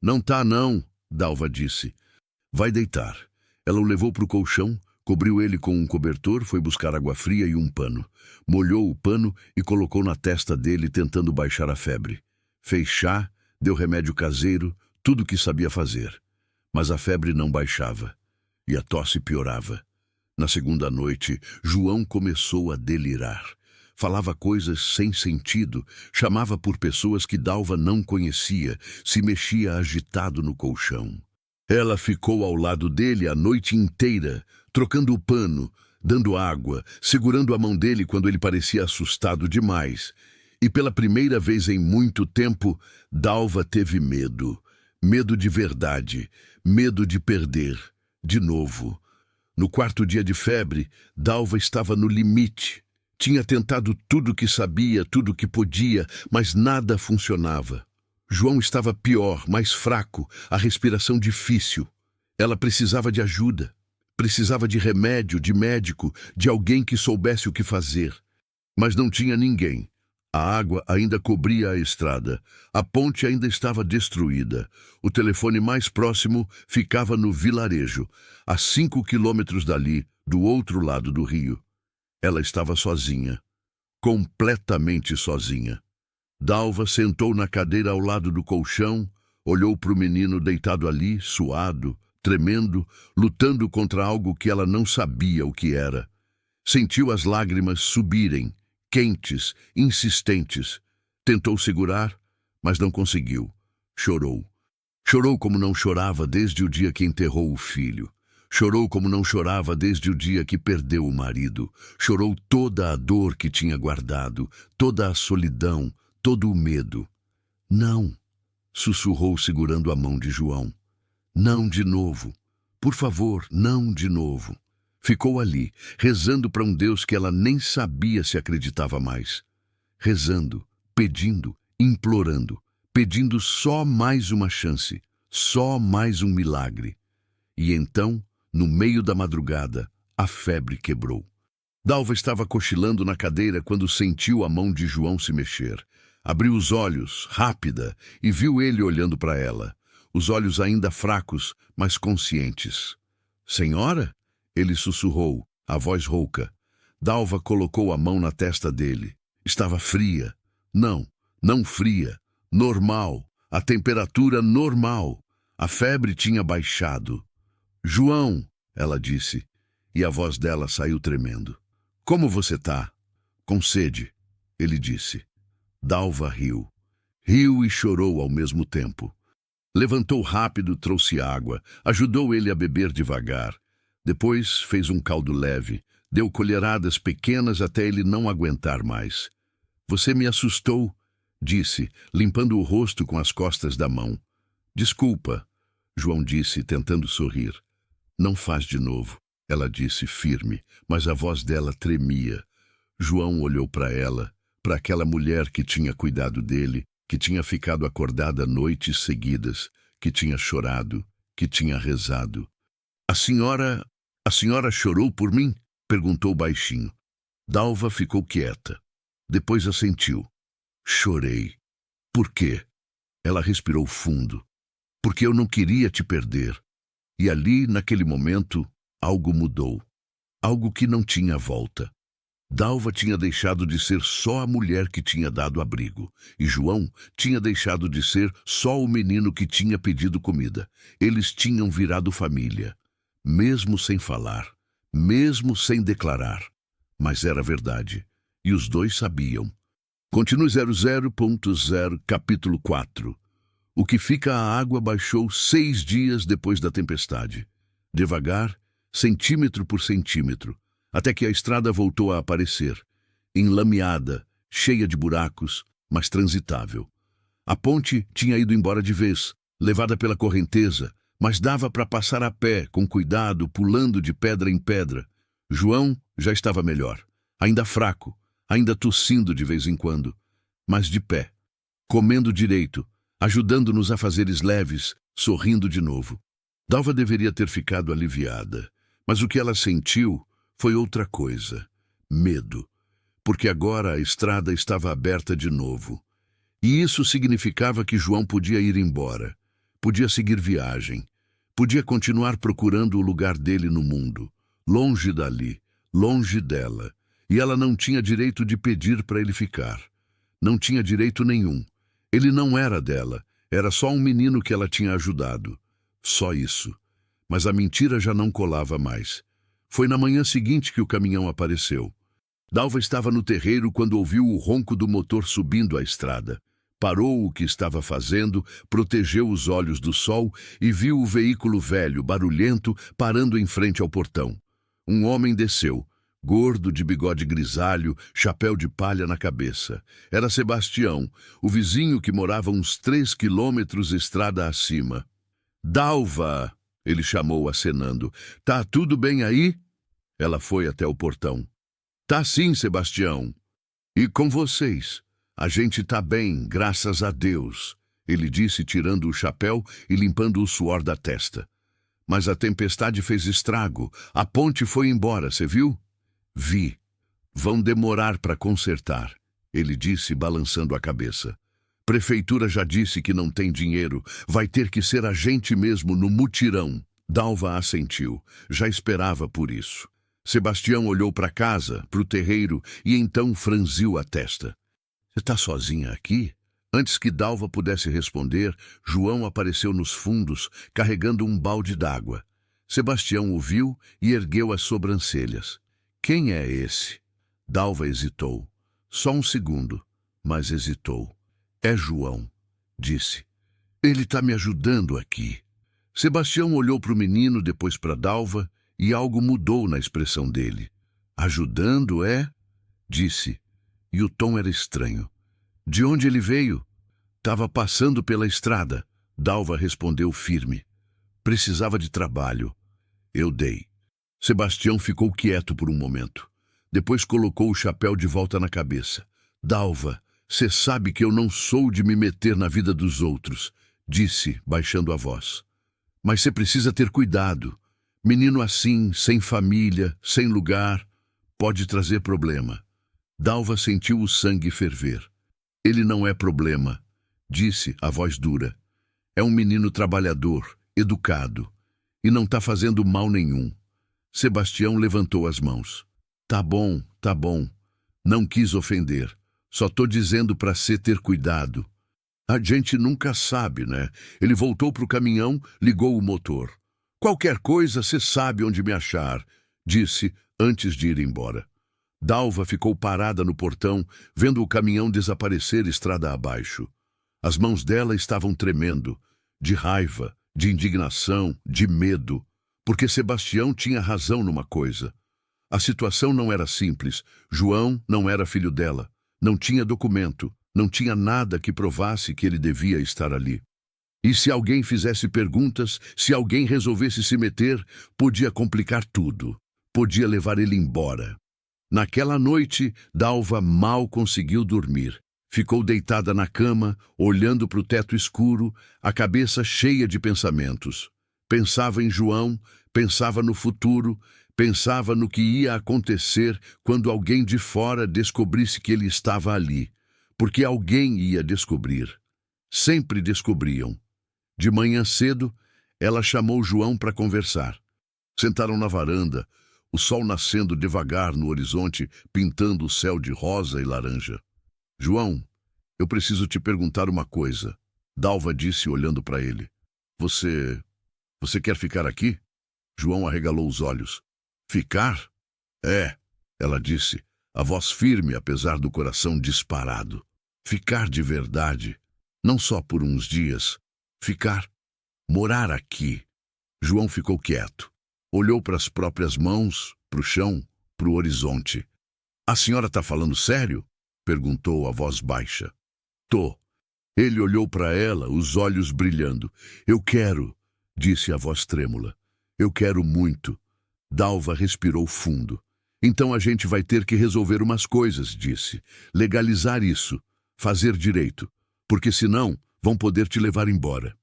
Não tá não, Dalva disse. Vai deitar. Ela o levou para o colchão, cobriu ele com um cobertor, foi buscar água fria e um pano. Molhou o pano e colocou na testa dele, tentando baixar a febre. Fez chá, deu remédio caseiro, tudo o que sabia fazer. Mas a febre não baixava e a tosse piorava. Na segunda noite, João começou a delirar. Falava coisas sem sentido, chamava por pessoas que Dalva não conhecia, se mexia agitado no colchão. Ela ficou ao lado dele a noite inteira, trocando o pano, dando água, segurando a mão dele quando ele parecia assustado demais. E pela primeira vez em muito tempo, Dalva teve medo. Medo de verdade, medo de perder, de novo. No quarto dia de febre, Dalva estava no limite. Tinha tentado tudo o que sabia, tudo o que podia, mas nada funcionava. João estava pior, mais fraco, a respiração difícil. Ela precisava de ajuda. Precisava de remédio, de médico, de alguém que soubesse o que fazer. Mas não tinha ninguém. A água ainda cobria a estrada. A ponte ainda estava destruída. O telefone mais próximo ficava no vilarejo, a 5 quilômetros dali, do outro lado do rio. Ela estava sozinha. Completamente sozinha. Dalva sentou na cadeira ao lado do colchão, olhou para o menino deitado ali, suado, tremendo, lutando contra algo que ela não sabia o que era. Sentiu as lágrimas subirem, quentes, insistentes. Tentou segurar, mas não conseguiu. Chorou. Chorou como não chorava desde o dia que enterrou o filho. Chorou como não chorava desde o dia que perdeu o marido. Chorou toda a dor que tinha guardado, toda a solidão, todo o medo. Não, sussurrou segurando a mão de João. Não de novo. Por favor, não de novo. Ficou ali, rezando para um Deus que ela nem sabia se acreditava mais. Rezando, pedindo, implorando, pedindo só mais uma chance, só mais um milagre. E então, no meio da madrugada, a febre quebrou. Dalva estava cochilando na cadeira quando sentiu a mão de João se mexer. Abriu os olhos, rápida, e viu ele olhando para ela. Os olhos ainda fracos, mas conscientes. Senhora? Ele sussurrou, a voz rouca. Dalva colocou a mão na testa dele. Estava fria. Não, não fria. Normal. A temperatura normal. A febre tinha baixado. João, ela disse, e a voz dela saiu tremendo. Como você tá? Com sede, ele disse. Dalva riu. Riu e chorou ao mesmo tempo. Levantou rápido, trouxe água, ajudou ele a beber devagar. Depois fez um caldo leve, deu colheradas pequenas até ele não aguentar mais. Você me assustou, disse, limpando o rosto com as costas da mão. Desculpa, João disse, tentando sorrir. Não faz de novo, ela disse, firme, mas a voz dela tremia. João olhou para ela, para aquela mulher que tinha cuidado dele, que tinha ficado acordada noites seguidas, que tinha chorado, que tinha rezado. A senhora chorou por mim? Perguntou baixinho. Dalva ficou quieta. Depois assentiu. Chorei. Por quê? Ela respirou fundo. Porque eu não queria te perder. E ali, naquele momento, algo mudou. Algo que não tinha volta. Dalva tinha deixado de ser só a mulher que tinha dado abrigo, e João tinha deixado de ser só o menino que tinha pedido comida. Eles tinham virado família, mesmo sem falar, mesmo sem declarar. Mas era verdade, e os dois sabiam. Continue 00.0, capítulo 4. O que fica a água baixou 6 dias depois da tempestade. Devagar, centímetro por centímetro, até que a estrada voltou a aparecer, enlameada, cheia de buracos, mas transitável. A ponte tinha ido embora de vez, levada pela correnteza, mas dava para passar a pé, com cuidado, pulando de pedra em pedra. João já estava melhor, ainda fraco, ainda tossindo de vez em quando, mas de pé, comendo direito, ajudando-nos a fazeres leves, sorrindo de novo. Dalva deveria ter ficado aliviada, mas o que ela sentiu foi outra coisa, medo, porque agora a estrada estava aberta de novo. E isso significava que João podia ir embora, podia seguir viagem, podia continuar procurando o lugar dele no mundo, longe dali, longe dela, e ela não tinha direito de pedir para ele ficar. Não tinha direito nenhum. Ele não era dela, era só um menino que ela tinha ajudado. Só isso. Mas a mentira já não colava mais. Foi na manhã seguinte que o caminhão apareceu. Dalva estava no terreiro quando ouviu o ronco do motor subindo a estrada. Parou o que estava fazendo, protegeu os olhos do sol e viu o veículo velho, barulhento, parando em frente ao portão. Um homem desceu, gordo, de bigode grisalho, chapéu de palha na cabeça. Era Sebastião, o vizinho que morava uns 3 quilômetros estrada acima. "Dalva!" ele chamou, acenando. "Tá tudo bem aí?" Ela foi até o portão. "Tá sim, Sebastião. E com vocês? A gente tá bem, graças a Deus", ele disse, tirando o chapéu e limpando o suor da testa. "Mas a tempestade fez estrago. A ponte foi embora, você viu?" "Vi. Vão demorar para consertar", ele disse, balançando a cabeça. "Prefeitura já disse que não tem dinheiro. Vai ter que ser a gente mesmo no mutirão." Dalva assentiu. Já esperava por isso. Sebastião olhou para casa, para o terreiro, e então franziu a testa. "Você está sozinha aqui?" Antes que Dalva pudesse responder, João apareceu nos fundos, carregando um balde d'água. Sebastião o viu e ergueu as sobrancelhas. "Quem é esse?" Dalva hesitou. Só um segundo, mas hesitou. "É João", disse. "Ele está me ajudando aqui." Sebastião olhou para o menino, depois para Dalva, e algo mudou na expressão dele. "Ajudando, é?" disse, e o tom era estranho. "De onde ele veio?" "Estava passando pela estrada", Dalva respondeu firme. "Precisava de trabalho. Eu dei." Sebastião ficou quieto por um momento. Depois colocou o chapéu de volta na cabeça. "Dalva, você sabe que eu não sou de me meter na vida dos outros", disse, baixando a voz. "Mas você precisa ter cuidado. Menino assim, sem família, sem lugar, pode trazer problema." Dalva sentiu o sangue ferver. "Ele não é problema", disse, a voz dura. "É um menino trabalhador, educado, e não está fazendo mal nenhum." Sebastião levantou as mãos. Tá bom, tá bom. Não quis ofender. Só tô dizendo para você ter cuidado. A gente nunca sabe, né?" Ele voltou pro caminhão, ligou o motor. "Qualquer coisa, você sabe onde me achar", disse antes de ir embora. Dalva ficou parada no portão, vendo o caminhão desaparecer estrada abaixo. As mãos dela estavam tremendo, de raiva, de indignação, de medo, porque Sebastião tinha razão numa coisa. A situação não era simples. João não era filho dela, não tinha documento, não tinha nada que provasse que ele devia estar ali. E se alguém fizesse perguntas, se alguém resolvesse se meter, podia complicar tudo, podia levar ele embora. Naquela noite, Dalva mal conseguiu dormir. Ficou deitada na cama, olhando para o teto escuro, a cabeça cheia de pensamentos. Pensava em João, pensava no futuro, pensava no que ia acontecer quando alguém de fora descobrisse que ele estava ali. Porque alguém ia descobrir. Sempre descobriam. De manhã cedo, ela chamou João para conversar. Sentaram na varanda, o sol nascendo devagar no horizonte, pintando o céu de rosa e laranja. "João, eu preciso te perguntar uma coisa", Dalva disse olhando para ele. Você quer ficar aqui?" João arregalou os olhos. "Ficar?" "É", ela disse, a voz firme apesar do coração disparado. "Ficar de verdade, não só por uns dias. Ficar, morar aqui." João ficou quieto. Olhou para as próprias mãos, para o chão, para o horizonte. "A senhora está falando sério?" perguntou a voz baixa. "Tô." Ele olhou para ela, os olhos brilhando. "Eu quero", disse a voz trêmula. "Eu quero muito." Dalva respirou fundo. "Então a gente vai ter que resolver umas coisas", disse. "Legalizar isso, fazer direito, porque senão vão poder te levar embora."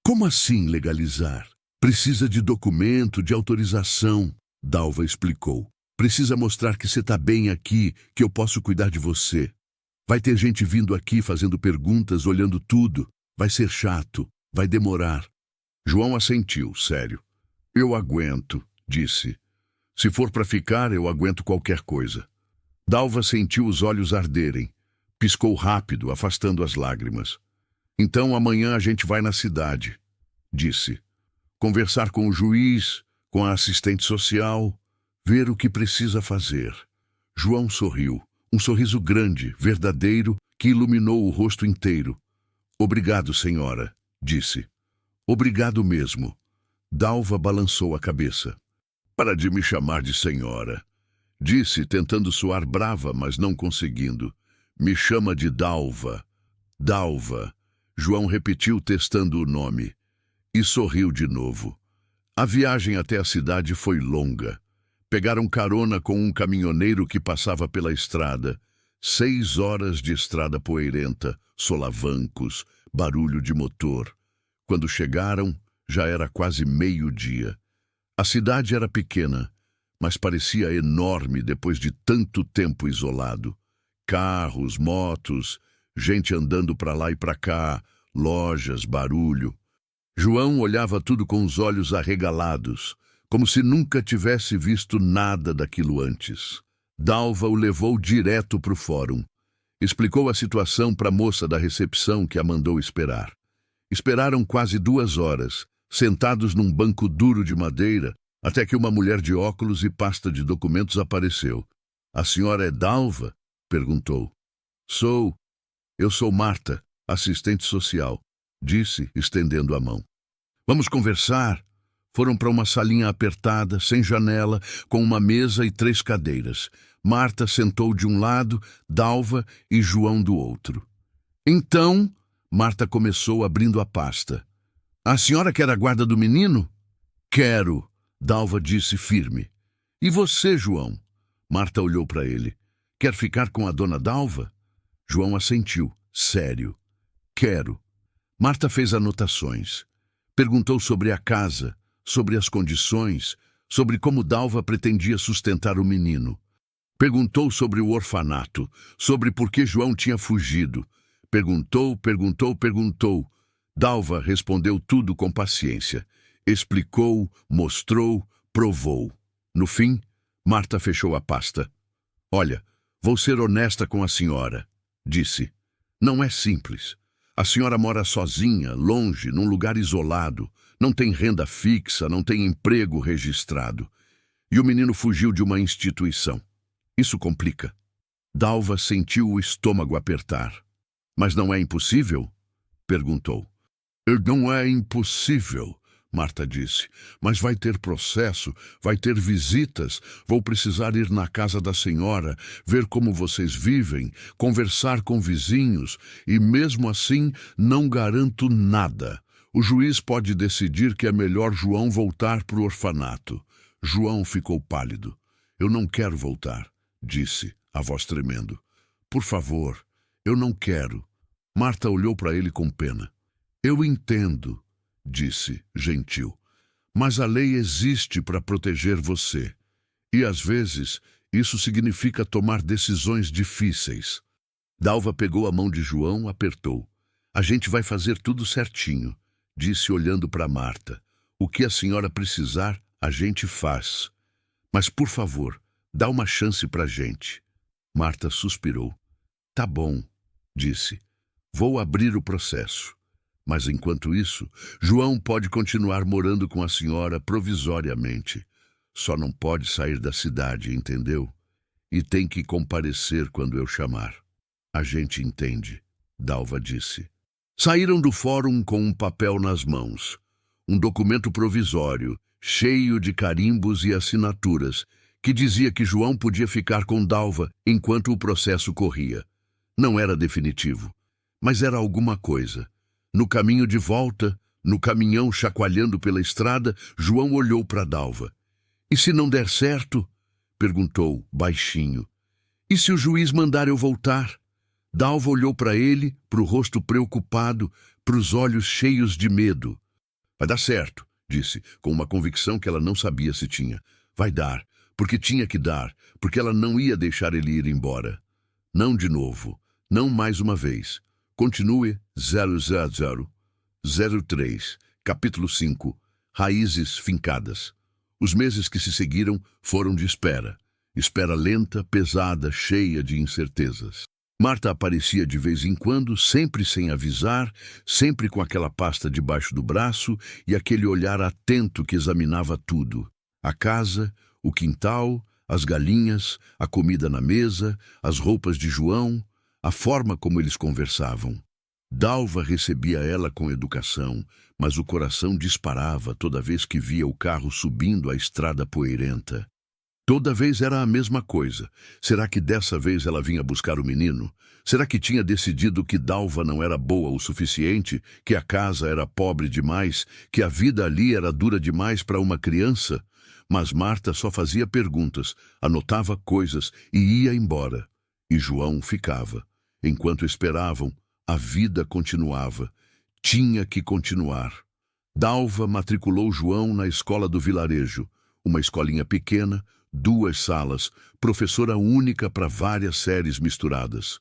"Como assim legalizar?" "Precisa de documento, de autorização", Dalva explicou. "Precisa mostrar que você está bem aqui, que eu posso cuidar de você. Vai ter gente vindo aqui fazendo perguntas, olhando tudo. Vai ser chato, vai demorar." João assentiu, sério. "Eu aguento", disse. "Se for para ficar, eu aguento qualquer coisa." Dalva sentiu os olhos arderem. Piscou rápido, afastando as lágrimas. "Então amanhã a gente vai na cidade", disse. "Conversar com o juiz, com a assistente social, ver o que precisa fazer." João sorriu, um sorriso grande, verdadeiro, que iluminou o rosto inteiro. Obrigado, senhora, disse. Obrigado mesmo. Dalva balançou a cabeça. Para de me chamar de senhora, disse, tentando soar brava, mas não conseguindo. Me chama de Dalva. Dalva. João repetiu, testando o nome. E sorriu de novo. A viagem até a cidade foi longa. Pegaram carona com um caminhoneiro que passava pela estrada. 6 horas de estrada poeirenta, solavancos, barulho de motor. Quando chegaram, já era quase meio-dia. A cidade era pequena, mas parecia enorme depois de tanto tempo isolado. Carros, motos, gente andando para lá e para cá, lojas, barulho. João olhava tudo com os olhos arregalados, como se nunca tivesse visto nada daquilo antes. Dalva o levou direto para o fórum. Explicou a situação para a moça da recepção que a mandou esperar. Esperaram quase 2 horas, sentados num banco duro de madeira, até que uma mulher de óculos e pasta de documentos apareceu. A senhora é Dalva? Perguntou. Eu sou Marta, assistente social, disse, estendendo a mão. Vamos conversar? Foram para uma salinha apertada, sem janela, com uma mesa e 3 cadeiras. Marta sentou de um lado, Dalva e João do outro. Então, Marta começou abrindo a pasta. A senhora quer a guarda do menino? Quero, Dalva disse firme. E você, João? Marta olhou para ele. Quer ficar com a dona Dalva? João assentiu, sério. Quero. Marta fez anotações. Perguntou sobre a casa, sobre as condições, sobre como Dalva pretendia sustentar o menino. Perguntou sobre o orfanato, sobre por que João tinha fugido. Perguntou. Dalva respondeu tudo com paciência. Explicou, mostrou, provou. No fim, Marta fechou a pasta. Olha, vou ser honesta com a senhora, disse. Não é simples. A senhora mora sozinha, longe, num lugar isolado. Não tem renda fixa, não tem emprego registrado. E o menino fugiu de uma instituição. Isso complica. Dalva sentiu o estômago apertar. Mas não é impossível? Perguntou. Não é impossível, Marta disse. Mas vai ter processo, vai ter visitas. Vou precisar ir na casa da senhora, ver como vocês vivem, conversar com vizinhos. E mesmo assim, não garanto nada. O juiz pode decidir que é melhor João voltar para o orfanato. João ficou pálido. Eu não quero voltar, disse, a voz tremendo. Por favor, eu não quero. Marta olhou para ele com pena. Eu entendo, disse, gentil. Mas a lei existe para proteger você. E, às vezes, isso significa tomar decisões difíceis. Dalva pegou a mão de João, apertou. A gente vai fazer tudo certinho, disse olhando para Marta. O que a senhora precisar, a gente faz. Mas, por favor, dá uma chance para a gente. Marta suspirou. Tá bom, disse. Vou abrir o processo. Mas, enquanto isso, João pode continuar morando com a senhora provisoriamente. Só não pode sair da cidade, entendeu? E tem que comparecer quando eu chamar. A gente entende, Dalva disse. Saíram do fórum com um papel nas mãos. Um documento provisório, cheio de carimbos e assinaturas, que dizia que João podia ficar com Dalva enquanto o processo corria. Não era definitivo, mas era alguma coisa. No caminho de volta, no caminhão chacoalhando pela estrada, João olhou para Dalva. E se não der certo? Perguntou, baixinho. E se o juiz mandar eu voltar? Dalva olhou para ele, para o rosto preocupado, para os olhos cheios de medo. Vai dar certo, disse, com uma convicção que ela não sabia se tinha. Vai dar, porque tinha que dar, porque ela não ia deixar ele ir embora. Não de novo, não mais uma vez. Continue 00003, capítulo 5, Raízes Fincadas. Os meses que se seguiram foram de espera. Espera lenta, pesada, cheia de incertezas. Marta aparecia de vez em quando, sempre sem avisar, sempre com aquela pasta debaixo do braço e aquele olhar atento que examinava tudo. A casa, o quintal, as galinhas, a comida na mesa, as roupas de João. a forma como eles conversavam. Dalva recebia ela com educação, mas o coração disparava toda vez que via o carro subindo a estrada poeirenta. Toda vez era a mesma coisa. Será que dessa vez ela vinha buscar o menino? Será que tinha decidido que Dalva não era boa o suficiente, que a casa era pobre demais, que a vida ali era dura demais para uma criança? Mas Marta só fazia perguntas, anotava coisas e ia embora. E João ficava. Enquanto esperavam, a vida continuava. Tinha que continuar. Dalva matriculou João na escola do vilarejo, uma escolinha pequena, 2 salas, professora única para várias séries misturadas.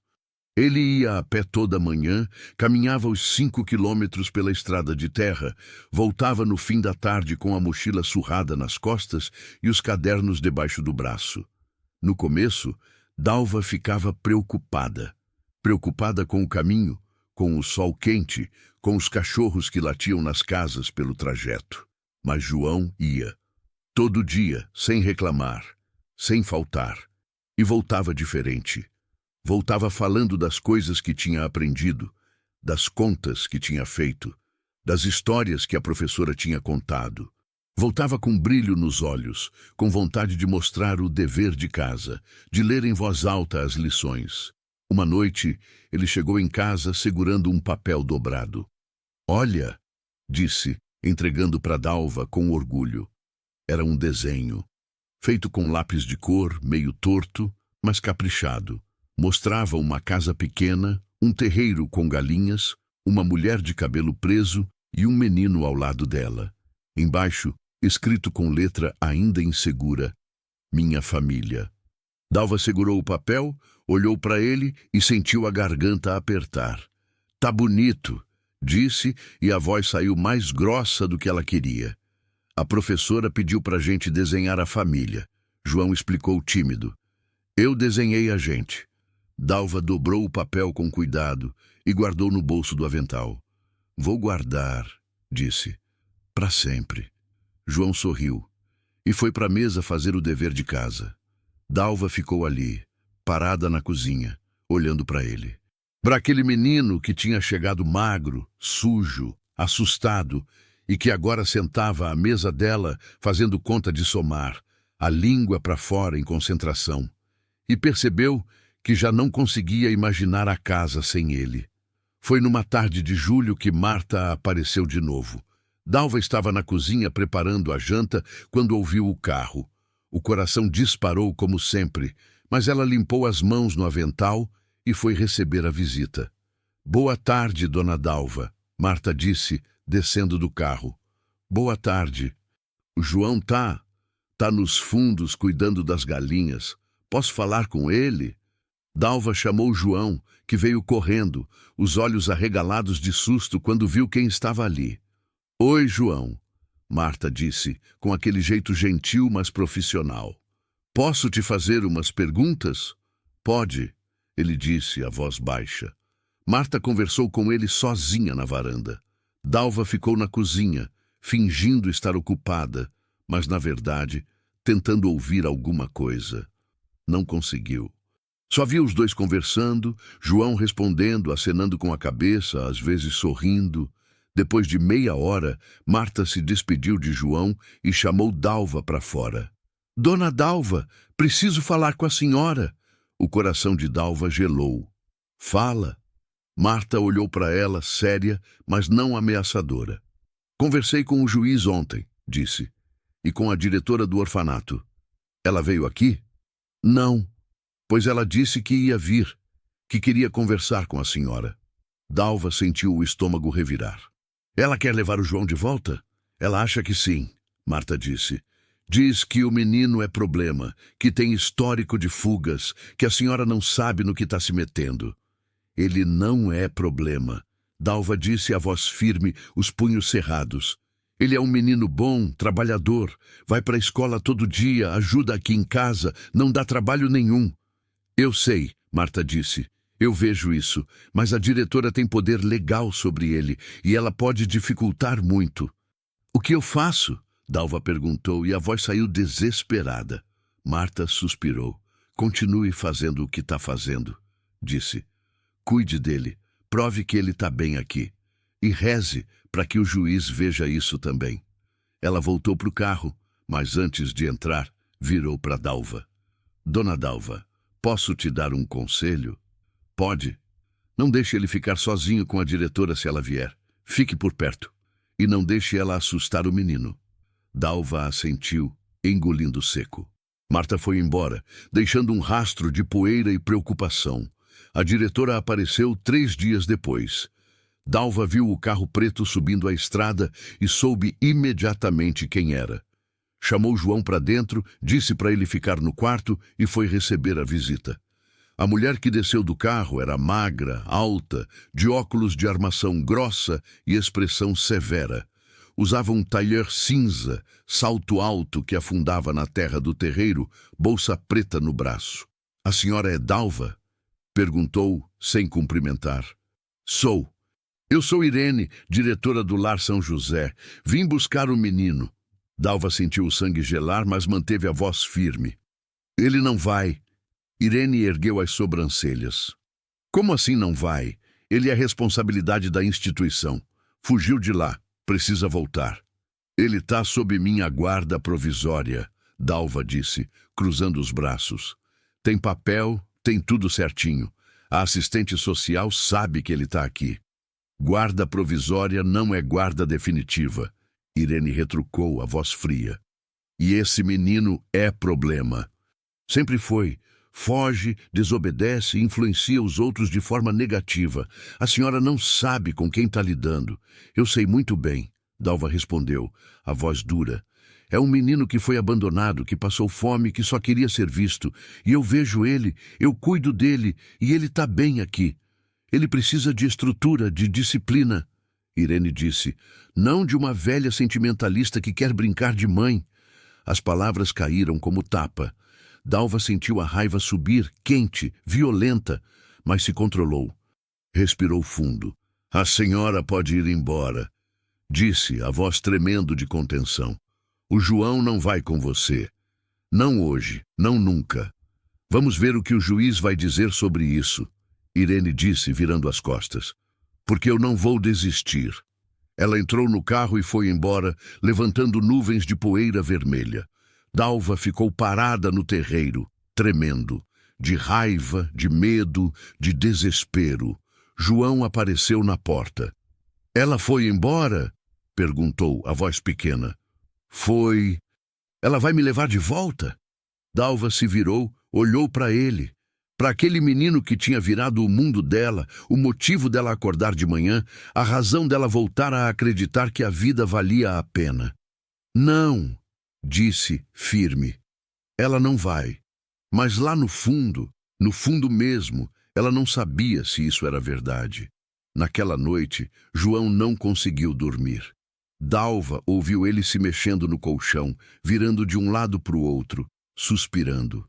Ele ia a pé toda manhã, caminhava os 5 quilômetros pela estrada de terra, voltava no fim da tarde com a mochila surrada nas costas e os cadernos debaixo do braço. No começo, Dalva ficava preocupada. Preocupada com o caminho, com o sol quente, com os cachorros que latiam nas casas pelo trajeto. Mas João ia. Todo dia, sem reclamar, sem faltar. E voltava diferente. Voltava falando das coisas que tinha aprendido, das contas que tinha feito, das histórias que a professora tinha contado. Voltava com brilho nos olhos, com vontade de mostrar o dever de casa, de ler em voz alta as lições. Uma noite, ele chegou em casa segurando um papel dobrado. "Olha", disse, entregando para Dalva com orgulho. Era um desenho, feito com lápis de cor, meio torto, mas caprichado. Mostrava uma casa pequena, um terreiro com galinhas, uma mulher de cabelo preso e um menino ao lado dela. Embaixo, escrito com letra ainda insegura, "Minha família". Dalva segurou o papel, olhou para ele e sentiu a garganta apertar. "Tá bonito", disse, e a voz saiu mais grossa do que ela queria. A professora pediu para a gente desenhar a família. João explicou tímido. "Eu desenhei a gente". Dalva dobrou o papel com cuidado e guardou no bolso do avental. "Vou guardar", disse, "para sempre". João sorriu e foi para a mesa fazer o dever de casa. Dalva ficou ali, parada na cozinha, olhando para ele. Para aquele menino que tinha chegado magro, sujo, assustado, e que agora sentava à mesa dela, fazendo conta de somar, a língua para fora em concentração. E percebeu que já não conseguia imaginar a casa sem ele. Foi numa tarde de julho que Marta apareceu de novo. Dalva estava na cozinha preparando a janta quando ouviu o carro. O coração disparou como sempre, mas ela limpou as mãos no avental e foi receber a visita. "Boa tarde, dona Dalva", Marta disse, descendo do carro. "Boa tarde. O João tá nos fundos cuidando das galinhas. Posso falar com ele?" Dalva chamou João, que veio correndo, os olhos arregalados de susto quando viu quem estava ali. "Oi, João", Marta disse, com aquele jeito gentil, mas profissional. "Posso te fazer umas perguntas?" "Pode", ele disse, a voz baixa. Marta conversou com ele sozinha na varanda. Dalva ficou na cozinha, fingindo estar ocupada, mas, na verdade, tentando ouvir alguma coisa. Não conseguiu. Só via os dois conversando, João respondendo, acenando com a cabeça, às vezes sorrindo. Depois de meia hora, Marta se despediu de João e chamou Dalva para fora. "Dona Dalva, preciso falar com a senhora." O coração de Dalva gelou. "Fala." Marta olhou para ela, séria, mas não ameaçadora. "Conversei com o juiz ontem", disse, "e com a diretora do orfanato." "Ela veio aqui?" "Não, pois ela disse que ia vir, que queria conversar com a senhora." Dalva sentiu o estômago revirar. "Ela quer levar o João de volta?" "Ela acha que sim", Marta disse. "Diz que o menino é problema, que tem histórico de fugas, que a senhora não sabe no que está se metendo." "Ele não é problema", Dalva disse, a voz firme, os punhos cerrados. "Ele é um menino bom, trabalhador, vai para a escola todo dia, ajuda aqui em casa, não dá trabalho nenhum." "Eu sei", Marta disse. "Eu vejo isso, mas a diretora tem poder legal sobre ele e ela pode dificultar muito." "O que eu faço?" Dalva perguntou e a voz saiu desesperada. Marta suspirou. "Continue fazendo o que está fazendo", disse. cuide dele, prove que ele está bem aqui. E reze para que o juiz veja isso também. Ela voltou para o carro, mas antes de entrar, virou para Dalva. Dona Dalva, posso te dar um conselho? Pode. Não deixe ele ficar sozinho com a diretora se ela vier. Fique por perto. E não deixe ela assustar o menino. Dalva assentiu, engolindo seco. Marta foi embora, deixando um rastro de poeira e preocupação. A diretora apareceu 3 dias depois. Dalva viu o carro preto subindo a estrada e soube imediatamente quem era. Chamou João para dentro, disse para ele ficar no quarto e foi receber a visita. A mulher que desceu do carro era magra, alta, de óculos de armação grossa e expressão severa. Usava um tailleur cinza, salto alto que afundava na terra do terreiro, bolsa preta no braço. "A senhora é Dalva?" perguntou, sem cumprimentar. "Sou. Eu sou Irene, diretora do Lar São José. Vim buscar o menino." Dalva sentiu o sangue gelar, mas manteve a voz firme. "Ele não vai." Irene ergueu as sobrancelhas. "Como assim não vai? Ele é responsabilidade da instituição. Fugiu de lá. Precisa voltar." "Ele está sob minha guarda provisória", Dalva disse, cruzando os braços. "Tem papel, tem tudo certinho. A assistente social sabe que ele está aqui." "Guarda provisória não é guarda definitiva." Irene retrucou, a voz fria. "E esse menino é problema. Sempre foi. Foge, desobedece e influencia os outros de forma negativa. A senhora não sabe com quem está lidando." "Eu sei muito bem", Dalva respondeu, a voz dura. "É um menino que foi abandonado, que passou fome, que só queria ser visto. E eu vejo ele, eu cuido dele, e ele está bem aqui. Ele precisa de estrutura, de disciplina." Irene disse, "não de uma velha sentimentalista que quer brincar de mãe." As palavras caíram como tapa. Dalva sentiu a raiva subir, quente, violenta, mas se controlou. Respirou fundo. "A senhora pode ir embora", disse, a voz tremendo de contenção. "O João não vai com você. Não hoje, não nunca. Vamos ver o que o juiz vai dizer sobre isso", Irene disse, virando as costas. "Porque eu não vou desistir." Ela entrou no carro e foi embora, levantando nuvens de poeira vermelha. Dalva ficou parada no terreiro, tremendo, de raiva, de medo, de desespero. João apareceu na porta. "Ela foi embora?" perguntou, a voz pequena. "Foi. Ela vai me levar de volta?" Dalva se virou, olhou para ele. Para aquele menino que tinha virado o mundo dela, o motivo dela acordar de manhã, a razão dela voltar a acreditar que a vida valia a pena. "Não", disse, firme. "Ela não vai." Mas lá no fundo mesmo, ela não sabia se isso era verdade. Naquela noite, João não conseguiu dormir. Dalva ouviu ele se mexendo no colchão, virando de um lado para o outro, suspirando.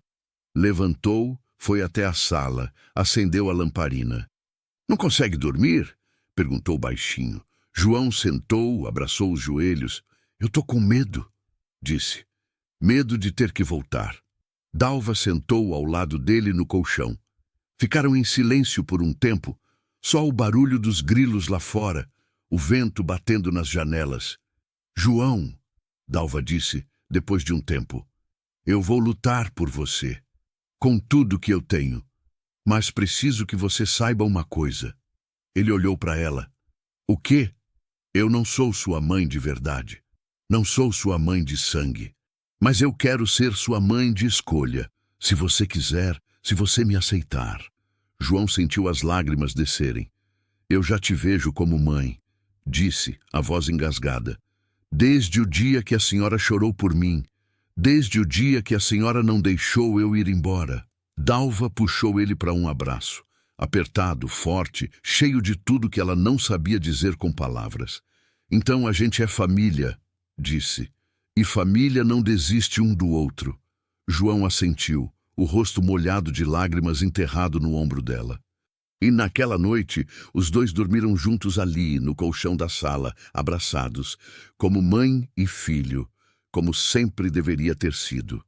Levantou, foi até a sala, acendeu a lamparina. "Não consegue dormir?" perguntou baixinho. João sentou, abraçou os joelhos. "Eu tô com medo", disse. "Medo de ter que voltar." Dalva sentou ao lado dele no colchão. Ficaram em silêncio por um tempo, só o barulho dos grilos lá fora, o vento batendo nas janelas. "João", Dalva disse, depois de um tempo, "eu vou lutar por você, com tudo que eu tenho. Mas preciso que você saiba uma coisa." Ele olhou para ela. "O quê?" "Eu não sou sua mãe de verdade. Não sou sua mãe de sangue. Mas eu quero ser sua mãe de escolha. Se você quiser, se você me aceitar." João sentiu as lágrimas descerem. "Eu já te vejo como mãe", disse, a voz engasgada. "Desde o dia que a senhora chorou por mim. Desde o dia que a senhora não deixou eu ir embora." Dalva puxou ele para um abraço, apertado, forte, cheio de tudo que ela não sabia dizer com palavras. "Então a gente é família", disse. "E família não desiste um do outro." João assentiu, o rosto molhado de lágrimas enterrado no ombro dela. E naquela noite, os dois dormiram juntos ali, no colchão da sala, abraçados, como mãe e filho, como sempre deveria ter sido.